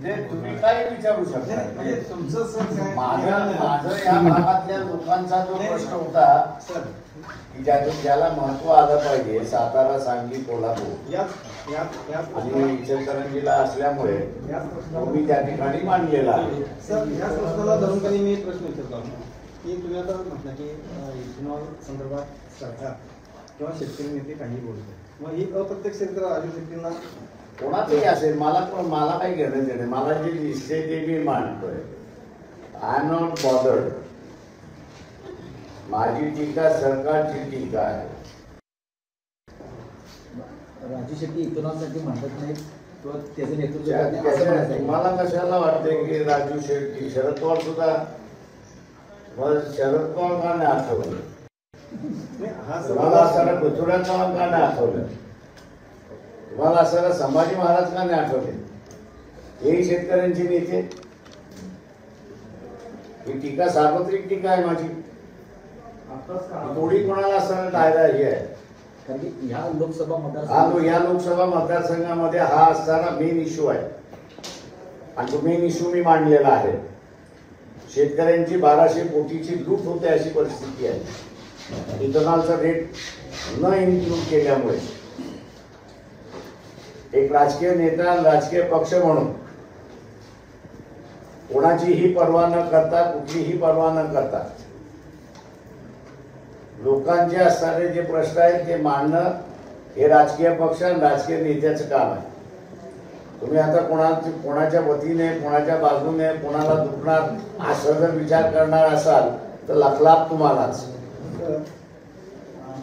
ते तुम्ही काय विचारू शकता. माझं या भागातल्या लोकांचा जो प्रश्न होता की ज्याला महत्व आलं पाहिजे, सातारा, सांगली, कोल्हापूर आणि इचलकरंजीला असल्यामुळे मी त्या ठिकाणी मांडलेला आहे. सर, या प्रश्नाला धरून काही मी प्रश्न विचारतो की तुम्ही आता म्हटलं की इथेनॉल संदर्भात सरकार किंवा शेतकरी नेते काही बोलतात, मग ही अप्रत्यक्षरित्या राजू शेट्टींना कोणाचंही असेल, मला काही घेणं देणं, मला जे दिसते ते मी मांडतोय. I am not bothered. माझी टीका सरकारची टीका आहे. राजू शेट्टी इथेनॉलसाठी म्हणत नाहीत किंवा त्याचं नेतृत्व. तुम्हाला कशाला वाटते की राजू शेट्टी, शरद पवार सुद्धा, शरद पवार का नाही आठवलं? तुम्हाला असताना पृथ्वीराज चव्हाण का नाही आठवलं? तुम्हाला असताना संभाजी महाराज का नाही आठवले? हेही शेतकऱ्यांची नेते. ही टीका सार्वत्रिक टीका आहे माझी. थोडी कोणाला असताना टाळायला ही आहे. या लोकसभा मतदारसंघामध्ये हा असताना मेन इश्यू आहे आणि तो मेन इश्यू मी मांडलेला आहे. शेतकऱ्यांची 1200 कोटीची लूट होते अशी परिस्थिती आहे. इथेनॉलचा रेट न इन्क्लूड केल्यामुळे एक राजकीय नेता, राजकीय पक्ष म्हणून कोणाचीही पर्वा न करता, कुठलीही पर्वा न करता लोकांचे असणारे जे प्रश्न आहेत ते मांडणं हे राजकीय पक्ष आणि राजकीय नेत्याचं काम आहे. तुम्ही आता कोणाच्या वतीने, कोणाच्या बाजूने, कोणाला दुखणार असं जर विचार करणार असाल तर लखलाप तुम्हालाच.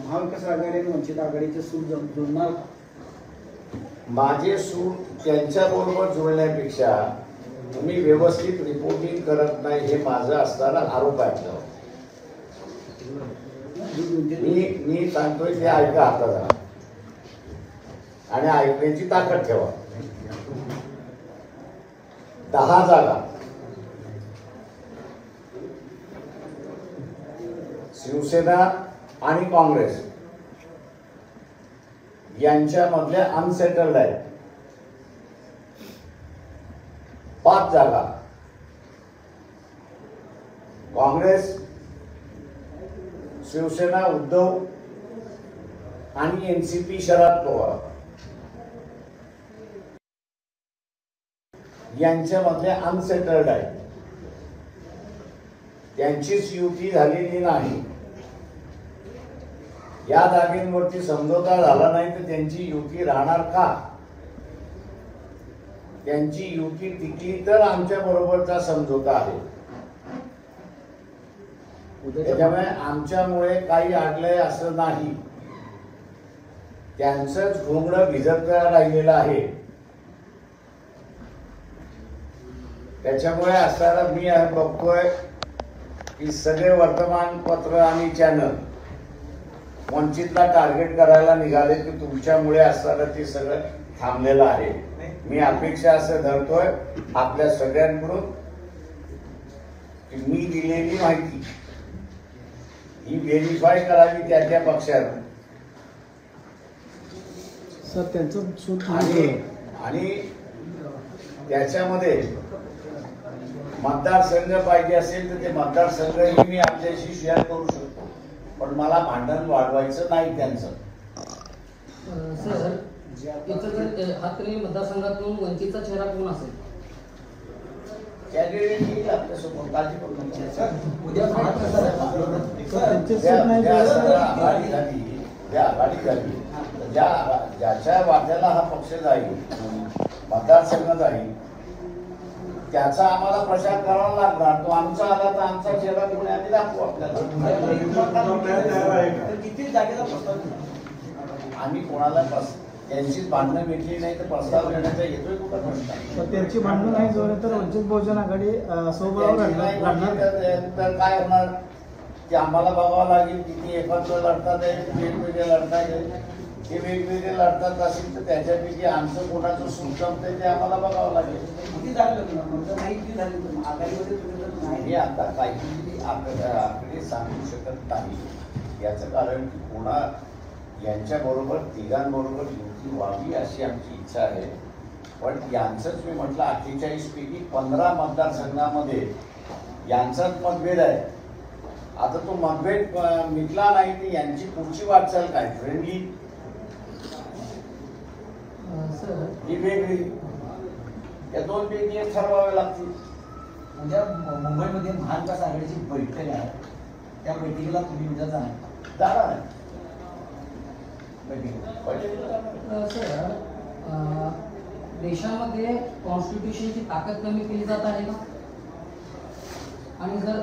महाविकास आघाडी आणि वंचित आघाडीचे सूर जुळणार. माझे सूर त्यांच्याबरोबर जुळण्यापेक्षा तुम्ही व्यवस्थित रिपोर्टिंग करत नाही हे माझं असणारा आरोप आहे. मी सांगतोय ते ऐका आता जरा आणि ऐकण्याची ताकद ठेवा. 10 जागा शिवसेना आणि काँग्रेस यांच्यामधल्या अनसेटल्ड आहेत. 5 जागा काँग्रेस, शिवसेना उद्धव आणि एनसीपी शरद पवार यांच्यामधले अनसेटल्ड आहे. त्यांचीच युती झालेली नाही. या जागेवरती समझोता झाला नाही तर त्यांची युती राहणार का? त्यांची युती टिकली तर आमच्या बरोबरचा समझोता आहे. त्याच्यामुळे आमच्यामुळे काही अडलंय असं नाही. त्यांचंच घोंगडं भिजत राहिलेलं आहे. त्याच्यामुळे असताना मी बघतोय की सगळे वर्तमानपत्र आणि चॅनल वंचितला टार्गेट करायला निघाले की तुमच्यामुळे असताना ते सगळं थांबलेलं आहे. मी अपेक्षा असं धरतोय आपल्या सगळ्यांकडून की मी दिलेली माहिती ही व्हेरीफाय करावी त्या पक्षानं. सर, त्यांचं सूट आणि त्याच्यामध्ये मतदारसंघ पाहिजे असेल तर ते मतदारसंघही मी आपल्याशी शेअर करू शकतो, पण मला भांडण वाढवायचं नाही त्यांचं. सर, हातकणंगले मतदारसंघातून वंचितचा चेहरा कोण असेल? कॅन्डिडेट येईल आपल्यासमोर, काळजी करू नका. आघाडी झाली ज्याच्या वाट्याला हा पक्ष जाईल, मतदारसंघ जाईल, त्याचा आम्हाला प्रचार करावा लागणार. तो आमचा आला तर आमचा चेहरा कोणी आम्ही दाखवू आपल्याला. किती जागेचा प्रस्ताव आम्ही कोणाला त्यांचीच भांडणं भेटली नाही तर प्रस्ताव देण्याचा येतोय कुठं प्रश्न? त्यांची भांडणं नाही जोडली तर वंचित बहुजन आघाडी तर काय होणार की आम्हाला बघावं लागेल किती एकत्र लढतात आहे, वेगवेगळे लढतात आहे. ते वेगवेगळे लढतात असेल तर त्याच्यापैकी आमचं कोणाचं सुचमतंय ते आम्हाला बघावं लागेल. हे आता काही आकडे सांगू शकत नाही. याचं कारण की यांच्याबरोबर तिघांबरोबर युती व्हावी अशी आमची इच्छा आहे. पण यांचंच मी म्हटलं 48 पैकी 15 मतदारसंघामध्ये यांचाच मतभेद आहे. आता तो मतभेद मिटला नाही तर यांची पुढची वाटचाल काय? फ्रेंडली सर ही वेगळी. या दोन पैकी एक ठरवावे लागतील. म्हणजे मुंबईमध्ये महाविकास आघाडीची बैठक आहे, त्या बैठकीला तुम्ही उद्या जाणार आहे. सर देशामध्ये कॉन्स्टिट्यूशनची ताकद कमी केली जात आहे का? आणि जर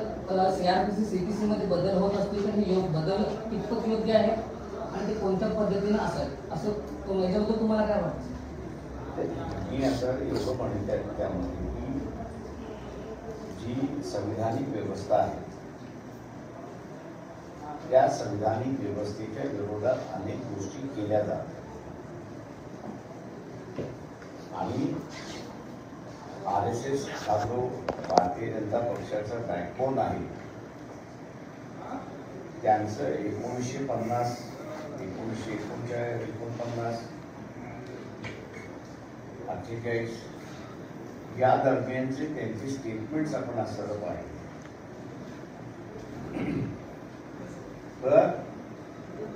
CRPC CPC मध्ये बदल होत असतील तर हे बदल कितपत योग्य आहे आणि ते कोणत्या पद्धतीने असेल असं याच्याबद्दल तुम्हाला काय वाटतं? मी असं एवढं म्हणत त्यामध्ये की जी संविधानिक व्यवस्था आहे त्या संविधानिक व्यवस्थेच्या विरोधात अनेक गोष्टी केल्या जातात आणि RSS हा जो भारतीय जनता पक्षाचा बॅकबोन आहे त्यांचं 1950, 1949, 48 या दरम्यानचे त्यांची स्टेटमेंट्स आपण असं पाहिजे. तर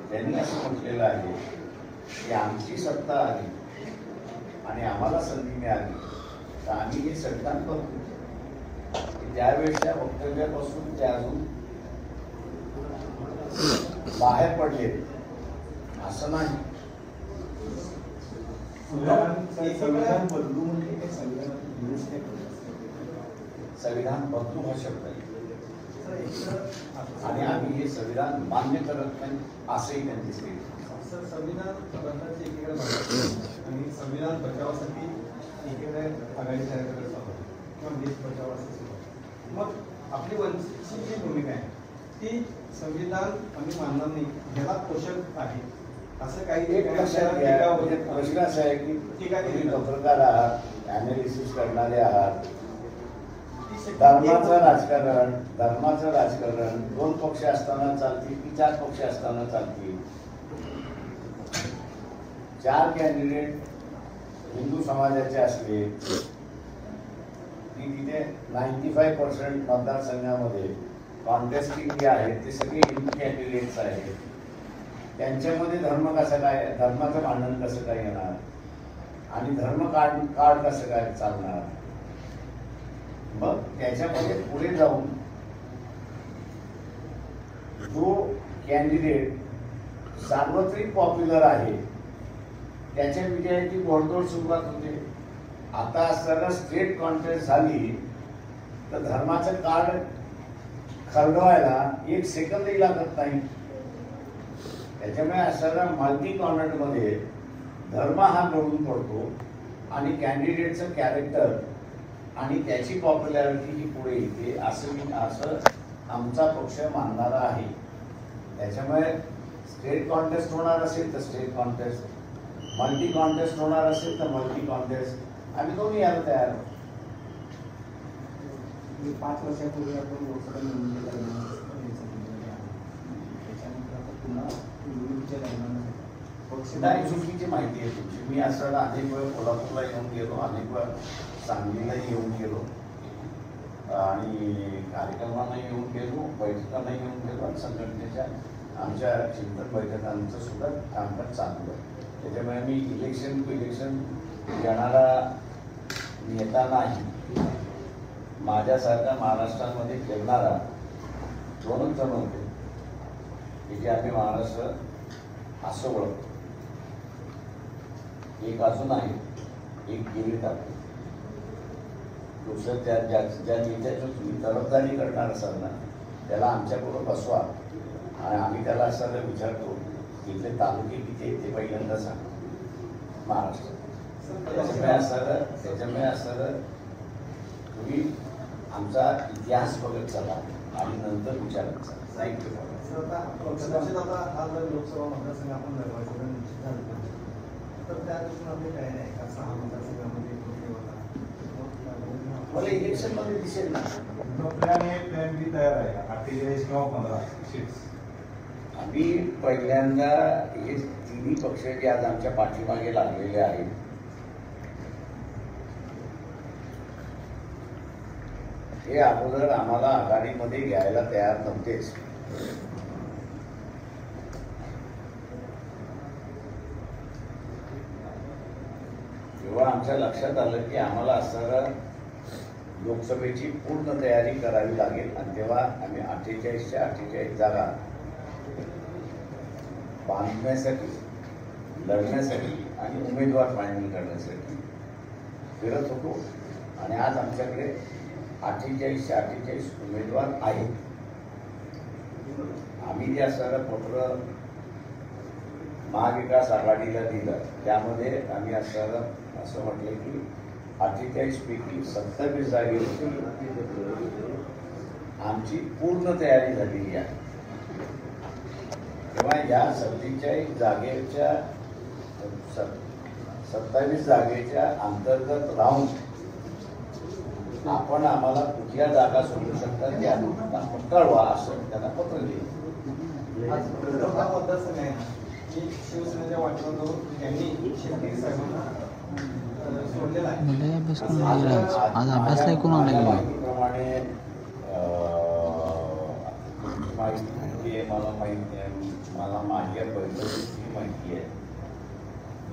त्यांनी असं म्हटलेलं आहे की आमची सत्ता आली आणि आम्हाला संधी मिळाली तर आम्ही हे संविधान करतो. त्यावेळेच्या वक्तव्यापासून ते अजून बाहेर पडले असं नाही. संविधान बदलू म्हणजे काय? संविधान बदलू हा शब्द आहे आणि आम्ही हे संविधान मान्य करत नाही असंही त्यांनी सांगितलं. संविधान बदलायचे एकीकडे बघायचं आणि संविधान बचावासाठी एकीकडे आघाडी तयार करत आहोत किंवा देश बचावासाठी. मग आपली वंचितची जी भूमिका आहे ती संविधान आम्ही मानणार नाही ह्याला पोषक आहे असं काही एक लक्षात घ्या. म्हणजे प्रश्न असा आहे की तुम्ही पत्रकार आहात, अॅनालिसिस करणारे आहात. धर्माचं राजकारण 2 पक्ष असताना चालतील की 4 पक्ष असताना चालतील? 4 कॅन्डिडेट हिंदू समाजाचे असले की तिथे 95% मतदारसंघामध्ये कॉन्टेस्टिंग जे आहेत ते सगळे हिंदू कॅन्डिडेट्स आहेत. त्यांच्यामध्ये धर्म कसं काय, धर्माचं भांडण कसं काय येणार आणि धर्म कार्ड कसं काय चालणार? मग त्याच्यामध्ये पुढे जाऊन जो कॅन्डिडेट सार्वत्रिक पॉप्युलर आहे त्याच्या विजयाची घोडदौड सुरुवात होते. आता असताना स्टेट कॉन्टेस्ट झाली तर धर्माचं कार्ड खरडवायला 1 सेकंदही लागत नाही. त्याच्यामुळे असताना मल्टी कॉर्नरमध्ये धर्म हा गळून पडतो आणि कॅन्डिडेटचं कॅरेक्टर आणि त्याची पॉप्युलॅरिटी ही पुढे येते असं आमचा पक्ष मानणारा आहे. त्याच्यामुळे स्टेट कॉन्टेस्ट होणार असेल तर स्टेट कॉन्टेस्ट, मल्टी कॉन्टेस्ट होणार असेल तर मल्टी कॉन्टेस्ट, आम्ही दोन्ही यायला तयार आहोत. 5 वर्षापूर्वी आपण लोकसभा निवडणुकीला नाही, चुकीची माहिती आहे तुमची. मी असं अनेक वेळ कोल्हापूरला येऊन गेलो, अनेक वेळ सांगलीलाही येऊन गेलो आणि कार्यक्रमांना येऊन गेलो, बैठकांना येऊन गेलो आणि संघटनेच्या आमच्या चिंतन बैठकांचं सुद्धा कामकाज चालू आहे. त्याच्यामुळे मी इलेक्शन टू इलेक्शन येणारा नेता नाही. माझ्यासारखा महाराष्ट्रामध्ये फिरणारा 2च जण होते की जे आम्ही महाराष्ट्र असं ओळखतो. एक अजून आहे, एक गेली टाकतो. दुसरं ज्या नेत्याची तुम्ही तरफदारी करणार असाल ना त्याला आमच्याबरोबर बसवा आणि आम्ही त्याला असं विचारतो इथले तालुके किती आहेत ते पहिल्यांदा सांग महाराष्ट्र. त्याच्यामुळे असं तुम्ही आमचा इतिहास बघत चला आणि नंतर विचारत चला. हा जर लोकसभा मतदारसंघ आपण लढवायचं निश्चित झालं तर त्या दृष्टीने आपले काय नाही का 6 मतदारसंघामध्ये मला इलेक्शन मध्ये दिसेल ना. प्लॅन बी तयार आहे 48 किंवा 15 सीट्स. आम्ही पहिल्यांदा हे 3 पक्ष जे आज आमच्या पाठीमागे लागलेले आहेत हे अगोदर आम्हाला आघाडीमध्ये घ्यायला तयार नव्हतेच. जेव्हा आमच्या लक्षात आलं की आम्हाला असणारा लोकसभेची पूर्ण तयारी करावी लागेल आणि तेव्हा आम्ही 48च्या 48 जागा बांधण्यासाठी, लढण्यासाठी आणि उमेदवार फायनल करण्यासाठी फिरत होतो. आणि आज आमच्याकडे 48च्या 48 उमेदवार आहेत. आम्ही जे असणारं पत्र महाविकास आघाडीला दिलं त्यामध्ये आम्ही असं म्हटलं की 48 पैकी 27 जागेची आमची पूर्ण तयारी झालेली आहे. तेव्हा या 47 जागेच्या 27 जागेच्या अंतर्गत राहून आपण आम्हाला कुठल्या जागा सोडू शकतात त्या कळवा असं त्यांना पत्र लिहिलं. आज प्रताप मतदारसंघ आहे की शिवसेनेच्या वाटेवर यांनी शेतकरी साहेबांना सोडलेला आहे. आज अभ्यासला कोण आला माहितीप्रमाणे माहिती आहे, मला माहिती आहे, मला माझ्या बैठकीची माहिती आहे.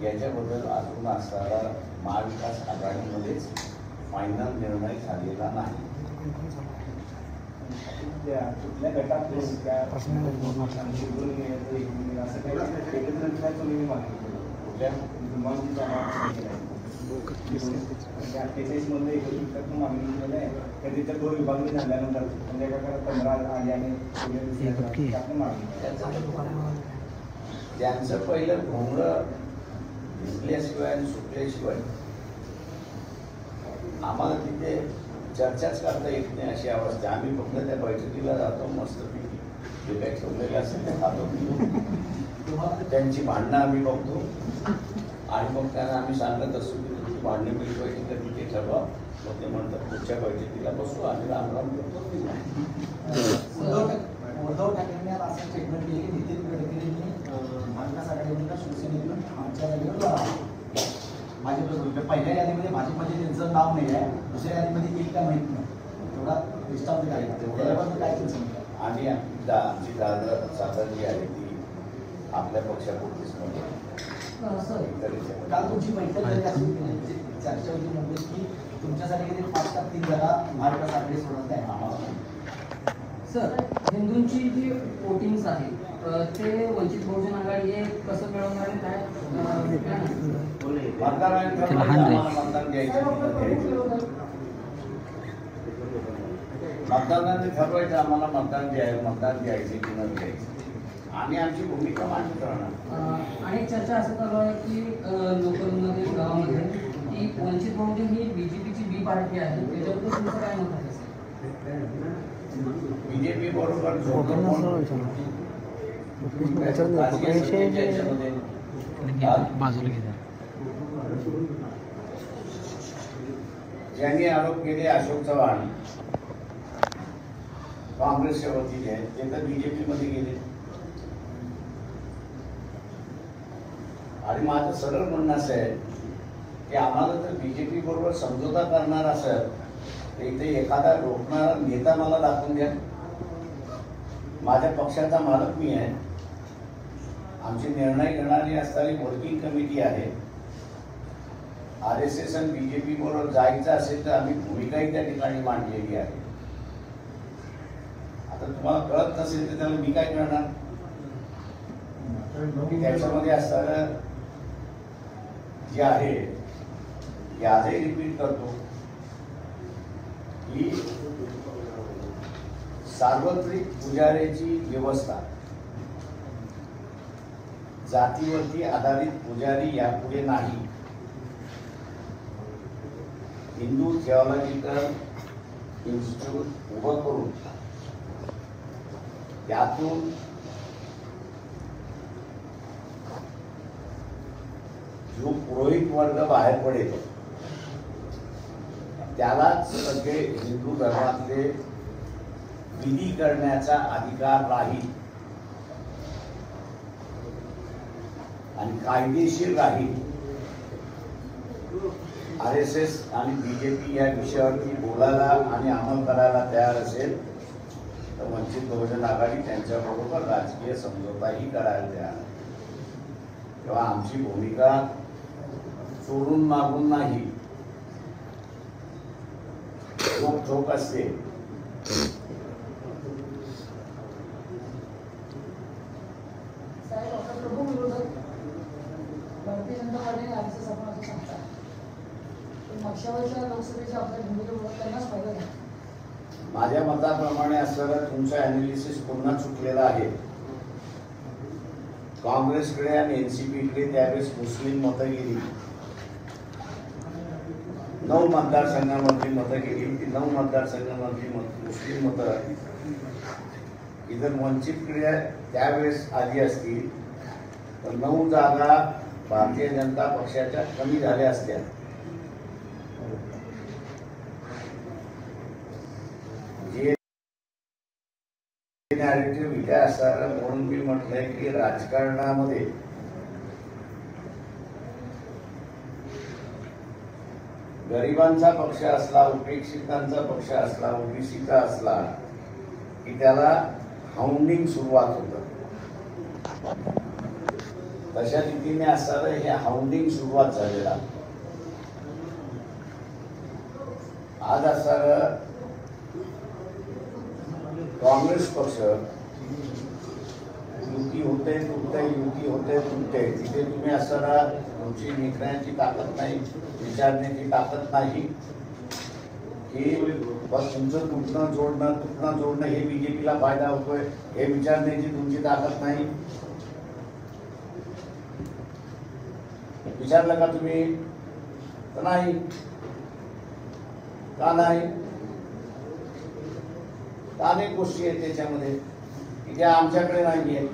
याच्याबद्दल अजून असणारा महाविकास आघाडीमध्येच फायनल निर्णय झालेला नाही. कुठल्या गटात असं काही एकत्र तुम्ही मागणी कुठल्या 48 मध्ये एकत्रित मागणी आहे. कधी तर 2 विभागणी झाल्यानंतर म्हणजे एका 15 आले आणि त्यांचं पहिलं भोंगळं भिजल्याशिवाय आणि सुटल्याशिवाय आम्हाला तिथे चर्चाच करता येत नाही अशी अवस्था. आम्ही फक्त त्या बैठकीला जातो, मस्तपैकी जे काही ठेवलेलं असेल ते खातो, त्यांची भांडणं आम्ही बघतो आणि मग त्यांना आम्ही सांगत असतो की तुमची भांडणी मिळवायची तर तिथे ठरवा. मग ते म्हणतात पुढच्या बैठकीला बसू आणि रामराम करतो. उद्धव ठाकरेंनी असं स्टेटमेंट केली की नितीन गडकरींनी महाविकास आघाडीमधून शिवसेनेतून आमच्या जागेवर लढावं. भाजप पहिल्या यादीमध्ये भाजपमध्ये त्यांचं नाव नाही आहे, दुसऱ्या यादीमध्ये येईल का माहीत नाही. तेवढा दृष्टांत काय त्याच्याबद्दल काय तुमचं? आणि आमची दादा जी आहे ती आपल्या पक्षापुरतीच नव्हे. काल तुमची बैठक झाली असून चर्चा होती म्हणजे की तुमच्यासाठी किती 5 का 3 जागा महाविकास आघाडी सोडत आहे आम्हाला. सर, हिंदूंची जी वोटिंग्स आहे ते वंचित बहुजन आघाडी हे कसं मिळवणार आहे, काय मतदारांनी ठरवायचं आम्हाला मतदान द्यायचं की न द्यायचं. मतदारांनी ठरवायचं आम्हाला मतदान द्यायचे की न द्यायचे. आम्ही आमची भूमिका मान्य करणार. आणि चर्चा असं चालू आहे की लोकलमध्ये गावामध्ये की वंचित बहुजन ही बीजेपीची बी पार्टी आहे. त्याच्याबद्दल तुमचं काय मत आहे सर? बीजेपी बरोबर बाजूला घेतात. ज्यांनी आरोप केले अशोक चव्हाण काँग्रेसच्या वतीने ते तर बीजेपी मध्ये गेले. आणि माझं सरळ म्हणणं असं आहे की आम्हाला जर बीजेपी बरोबर समझोता करणार असेल तर इथे एखादा रोखणारा नेता मला दाखवून द्या. माझ्या पक्षाचा मालक मी आहे. आमचे निर्णय घेणारी असणारी वर्किंग कमिटी आहे. RSS आणि बीजेपी बरोबर जायचं असेल तर आम्ही भूमिकाही त्या ठिकाणी मांडलेली आहे. आता तुम्हाला कळत नसेल तर त्याला मी काय करणार की त्याच्यामध्ये असणारं जे आहे ते आजही रिपीट करतो की सार्वत्रिक पुजाऱ्याची व्यवस्था, जातीवरती आधारित पुजारी यापुढे नाही. हिंदू थिओलॉजिकल इन्स्टिट्यूट उभं करून त्यातून जो पुरोहित वर्ग बाहेर पडेल त्यालाच सगळे हिंदू धर्मातले विधी करण्याचा अधिकार राहील आणि कायदेशीर राहील. RSS आणि BJP या विषयावरती बोलायला आणि अंमल करायला तयार असेल तर वंचित बहुजन आघाडी त्यांच्याबरोबर राजकीय समझोताही करायला तयार आहे. तेव्हा आमची भूमिका चोरून मागून नाही, चोख असते. साहेब, आता प्रमुख विरोधक भारतीय जनता पार्टीने RSS आपण असं सांगतात. पण मागच्या वर्षी लोकसभेच्या आपल्या भूमिकेमुळे त्यांनाच फायदा झाला. माझ्या मताप्रमाणे असलेलं तुमचं अनालिसिस पुन्हा चुकलेलं आहे. काँग्रेसकडे आणि एनसीपीकडे त्यावेळेस मुस्लिम मतं गेली. 9 मतदारसंघामधली मतं गेली. ती 9 मतदारसंघामधली मुस्लिम मतं इतर वंचितकडे त्यावेळेस आली असतील तर 9 जागा भारतीय जनता पक्षाच्या कमी झाल्या असत्या. जे नॅरेटिव्ह विचार असणार म्हणून मी म्हटलंय की राजकारणामध्ये गरिबांचा पक्ष असला, उपेक्षितांचा पक्ष असला, ओबीसीचा असला की त्याला हाऊंडिंग सुरुवात होतं. तशा रीतीने असणारं हे हाऊंडिंग सुरुवात झालेला. आज असणारं काँग्रेस पक्ष युती होते तुटते, युती होते तुटते. तिथे तुम्ही असताना तुमची निघण्याची ताकद नाही, विचारण्याची ताकद नाही की बस तुमचं तुटणं जोडणं हे बीजेपीला फायदा होतोय हे विचारण्याची तुमची ताकद नाही. विचारलं का तुम्ही? तर नाही. का नाही? अनेक गोष्टी आहेत त्याच्यामध्ये की ज्या आमच्याकडे नाही आहेत.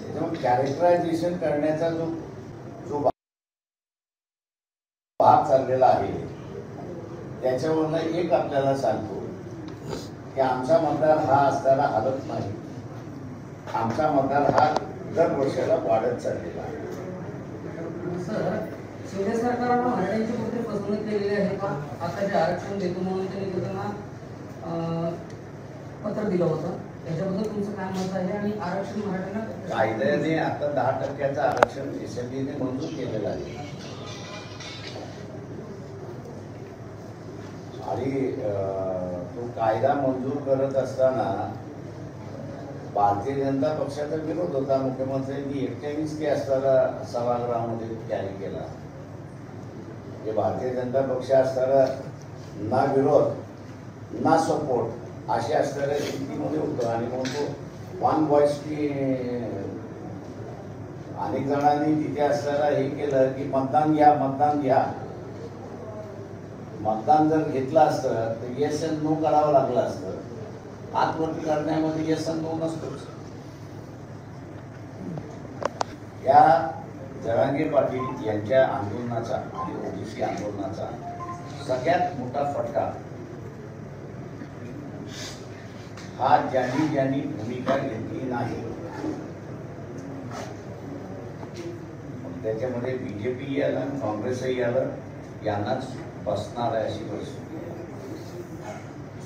त्याच्यामुळे कॅरेक्टरायझेशन करण्याचा जो भाग चाललेला आहे त्याच्यावरनं एक आपल्याला सांगतो की आमचा मतदार हा असताना हलत नाही. आमचा मतदार हा दर वर्षाला वाढत चाललेला आहे. सर, शिंदे सरकारनं मराठ्यांची कुठे फसवणूक केलेली आहे का? आता जे आरक्षण देतो म्हणून त्यांनी त्यांना पत्र दिलं होतं, त्याच्याबद्दल तुमचं काय मत आहे? आणि आरक्षण मराठ्यांना कायद्याने आता 10% आरक्षण एसएमडीने मंजूर केलेलं आहे. आणि तो कायदा मंजूर करत असताना भारतीय जनता पक्षाचा विरोध होता. मुख्यमंत्र्यांनी एकट्यानेच ते असताना सभागृहामध्ये जारी केला. हे भारतीय जनता पक्ष असताना ना विरोध ना सपोर्ट असे असणाऱ्या स्थितीमध्ये होतं. आणि मग तो वन व्हॉइस की अनेक जणांनी तिथे असताना हे केलं की मतदान घ्या. मतदान जर घेतलं असतं तर येस अँड नो करावं लागलं असतं. हातवरती करण्यामध्ये येस अँड नो नसतोच. या जरांगे पाटील यांच्या आंदोलनाचा आणि ओबीसी आंदोलनाचा सगळ्यात मोठा फटका हा ज्यांनी भूमिका घेतली नाही त्याच्यामध्ये बीजेपी आलं, काँग्रेसही आलं, यांनाच बसणार आहे अशी परिस्थिती आहे.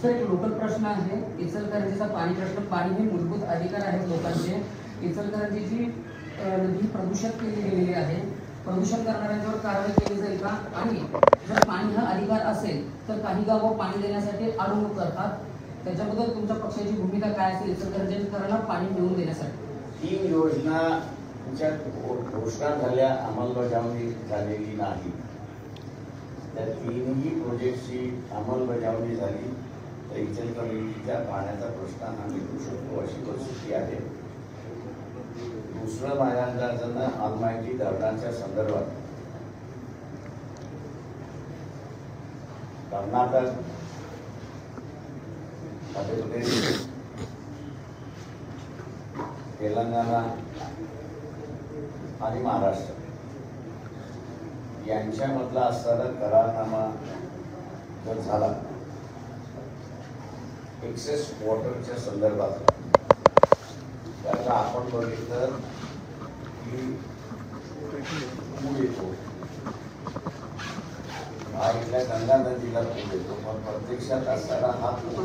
सर, एक लोकल प्रश्न आहे. इचलकरंजीचा पाणी प्रश्न. पाणी हे मूलभूत अधिकार आहेत लोकांचे. इचलकरंजीची नदी प्रदूषित केली गेलेली आहे. प्रदूषण करणाऱ्यांवर कारवाई केली जाईल का? आणि जर पाणी हा अधिकार असेल तर काही गावं पाणी देण्यासाठी अडवणूक करतात. त्याच्याबद्दल तुमच्या पक्षाची भूमिका काय असेल इचलकरंजीकरांना पाणी मिळवून देण्यासाठी? 3 योजनांच्या घोषणा झाल्या, अंमलबजावणी झालेली नाही. त्या 3ही प्रोजेक्टची अंमलबजावणी झाली तर इचलकरंजीच्या पाण्याचा प्रश्न हा मिटू शकतो अशी परिस्थिती आहे. दुसरं माझ्या अंदाजानं अलमायटी धरणाच्या संदर्भात कर्नाटक, मध्य प्रदेश, तेलंगणा आणि महाराष्ट्र यांच्यामधला असणारा करारनामा जर झाला एक्सेस वॉटरच्या संदर्भात, त्याचा आपण बघितलं की पूर येतो, हा इथल्या गंगा नदीला पूर येतो, पण प्रत्यक्षात असताना हा पूर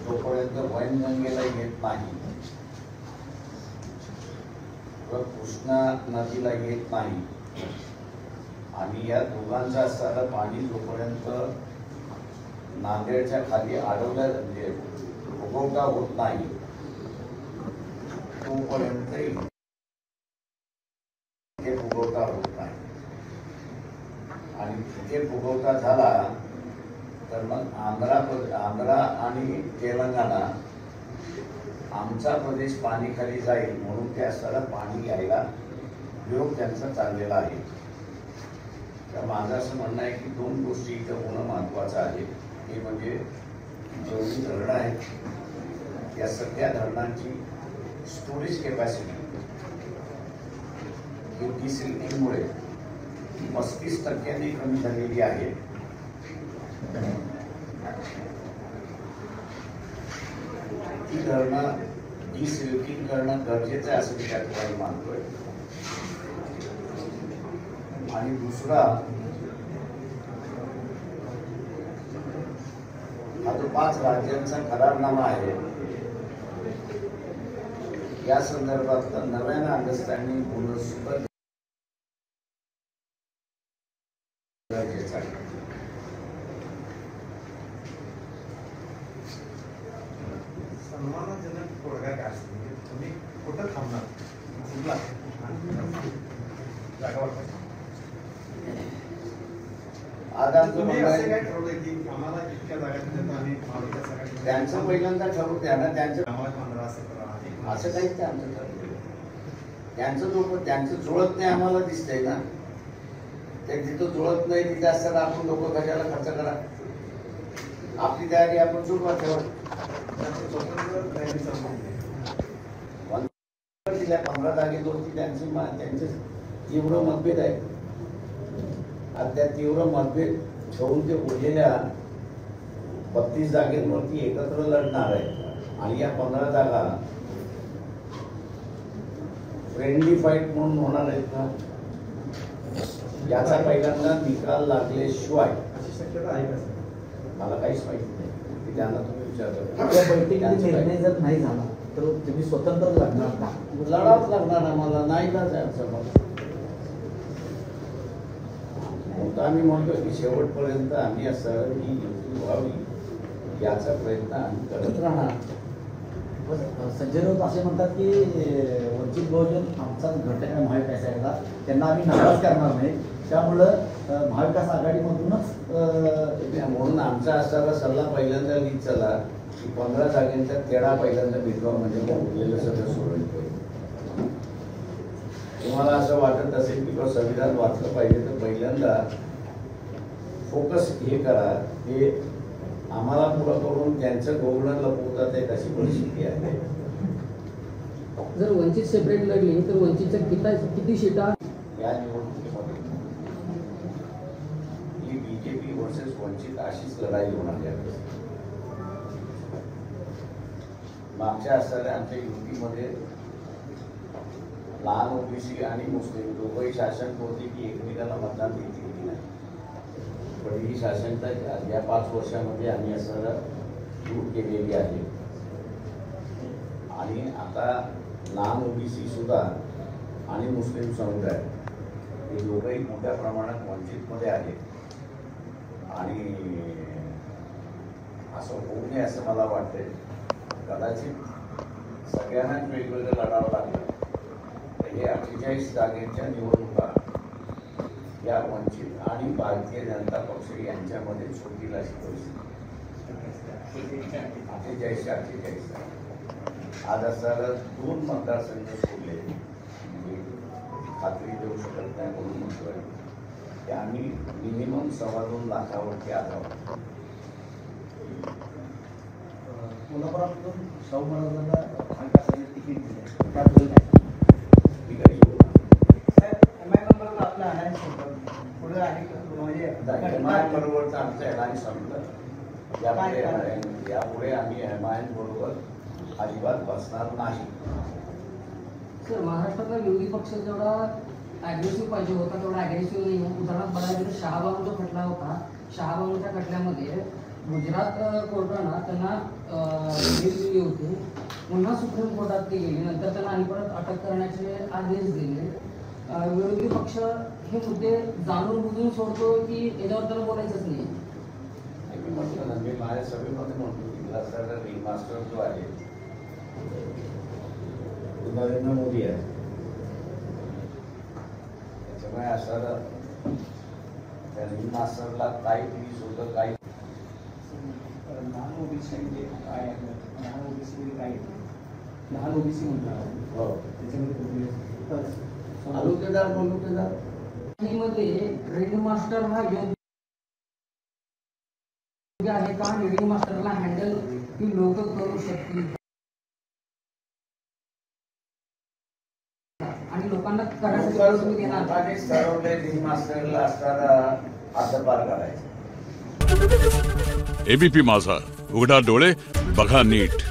जोपर्यंत वैनगंगेला येत नाही व कृष्णा नदीला येत नाही आणि या दोघांचं असताना पाणी जोपर्यंत नांदेडच्या खाली अडवल्या म्हणजे फुगवटा होत नाही तोपर्यंत इथे फुगवटा होत नाही. आणि तिथे फुगवटा झाला तर मग आंध्रा आणि तेलंगणा आमचा प्रदेश पाणी खाली जाईल म्हणून ते असताना पाणी यायला विरोध त्यांचा चाललेला आहे. तर माझं असं म्हणणं आहे की दोन गोष्टी इथं होणं महत्त्वाचं आहे. हे म्हणजे जेवढी धरणं आहेत या सगळ्या धरणांची स्टोरेज कॅपॅसिटी ही डिसिल्टिंगमुळे 35% कमी झालेली आहे. ती धरणं डिसिल्टिंग करणं गरजेचं आहे असं मी त्या ठिकाणी मानतोय. आणि दुसरा हा जो 5 राज्यांचा करारनामा आहे या संदर्भात नव्यानं अंडरस्टँडिंग होणं सुद्धा गरजेचं आहे. सन्मानजनक तोडगा काय असतो म्हणजे तुम्ही कुठं थांबणार कुठला जागावर आज आमचं तुम्ही म्हणणं असं काय आहे ठरवलंय की आम्हाला इतक्या जागा देतात आणि महाविकास आघाडी त्यांचं पहिल्यांदा ठरवू द्या ना. त्यांचं आम्हाला 15 असं करा असं काहीच ते आमचं ठरवलं. त्यांचं जुळत नाही आम्हाला दिसतंय ना. ते जिथं जुळत नाही तिथे असताना आपण लोक कशाला खर्च करा. आपली तयारी आपण सुरुवात ठेवा. दिल्या 15 जागेवरती त्यांचे तीव्र मतभेद आहे. आणि त्या तीव्र मतभेद ठेवून ते उरलेल्या 32 जागेंवरती एकत्र लढणार आहे. आणि या 15 जागा फ्रेंडली फाईट म्हणून होणार आहेत का याचा पहिल्यांदा निकाल लागल्याशिवाय अशी शक्यता आहे का सर? मला काहीच माहिती नाही. की त्यांना तुम्ही विचारता त्या बैठकीत निर्णय जर नाही झाला तर तुम्ही स्वतंत्र लढणार का? लढावंच लागणार आम्हाला. नाही ना जायचं मग आम्ही म्हणतो की शेवटपर्यंत आम्ही असं ही युती व्हावी याचा प्रयत्न आम्ही करत राहणार. संजय राऊत असे म्हणतात की वंचित बहुजन आमचाच घटक आहे महाविकास आघाडीला, त्यांना आम्ही नाराज करणार नाही, त्यामुळं महाविकास आघाडीमधूनच म्हणून आमचा असणारा सल्ला पहिल्यांदा लीड चला की 15 जागेंचा तेढा पहिल्यांदा भेटवा म्हणजे उरलेलं सगळं सोडून ठेवा. तुम्हाला असं वाटत असेल की संविधान वाचलं पाहिजे तर पहिल्यांदा फोकस हे करा. हे आम्हाला पुढं करून त्यांचं गव्हर्नर लपवतात आहे अशी परिस्थिती आहे. जर वंचित सेपरेट लढली तर वंचितच्या किती सीटा या निवडणुकीमध्ये ही बीजेपी वर्सेस वंचित अशीच लढाई होणार यावेळेस. मागच्या असणाऱ्या आमच्या युतीमध्ये लहान ओबीसी आणि मुस्लिम दोघंही शासन होते की एकमेकाला मतदान देतील की नाही. पण ही शासनता या 5 वर्षामध्ये आम्ही असं दूर केलेली आहे. आणि आता लहान ओबीसी सुद्धा आणि मुस्लिम समुदाय हे दोघंही मोठ्या प्रमाणात वंचितमध्ये आहेत. आणि असं होऊ नये असं मला वाटतंय. कदाचित सगळ्यांनाच वेगवेगळं लढावं लागलं तर हे 48 जागेच्या निवडणुका या वंचित आणि भारतीय जनता पक्ष यांच्यामध्ये छोटी अशी परिस्थिती 48 आज असताना 2 मतदारसंघ सोडले खात्री देऊ शकत नाही म्हणून म्हणतोय की आम्ही मिनिमम 2.25 लाखावरती आलो. कोल्हापुरातून शाहू महाराजांना महाविकास आघाडी तिकीट दिले त्याबद्दल काय? ठीक आहे पुढे आणि बरोबरचं आमचं एलान संपलं. यापुढे आम्ही एमआयएम बरोबर अजिबात बसणार नाही. सर महाराष्ट्रातला विरोधी पक्ष जेवढा अग्रेसिव्ह पाहिजे होता तेवढा अग्रेसिव्ह नाही. उदाहरणार्थ बघायला गेलं शहाबानू जो खटला होता, शहाबानूच्या खटल्यामध्ये गुजरात कोर्टानं त्यांना बेल दिली होती, पुन्हा सुप्रीम कोर्टात ते गेले, नंतर त्यांना आणि परत अटक करण्याचे आदेश दिले. विरोधी पक्ष हे मुद्दे जाणून बुजून सोडतो की याच्यावर त्याला बोलायचंच नाही. मी म्हटलं ना, मी माझ्या सभेमध्ये म्हणतो की विलासराव रिंगमास्टर जो आहे तो नरेंद्र मोदी आहे. त्याच्यामुळे असं त्या रिंगमास्टरला काही प्लीज होतं, काही लहान ओबीसी म्हणजे काय आहे, लहान ओबीसी म्हणजे काय आहे? लहान ओबीसी म्हणतात हो. त्याच्यामध्ये तालुकेदार मध्ये रिंग मास्टर हा योग्य आहे का? रिंग मास्टरला हँडल ही लोक करू शकतील आणि लोकांना करायचं तुम्ही देणार. लोकांनीच ठरवलंय रिंगमास्टरला असताना हद्दपार करायचं. एबीपी माझा, उघडा डोळे बघा नीट.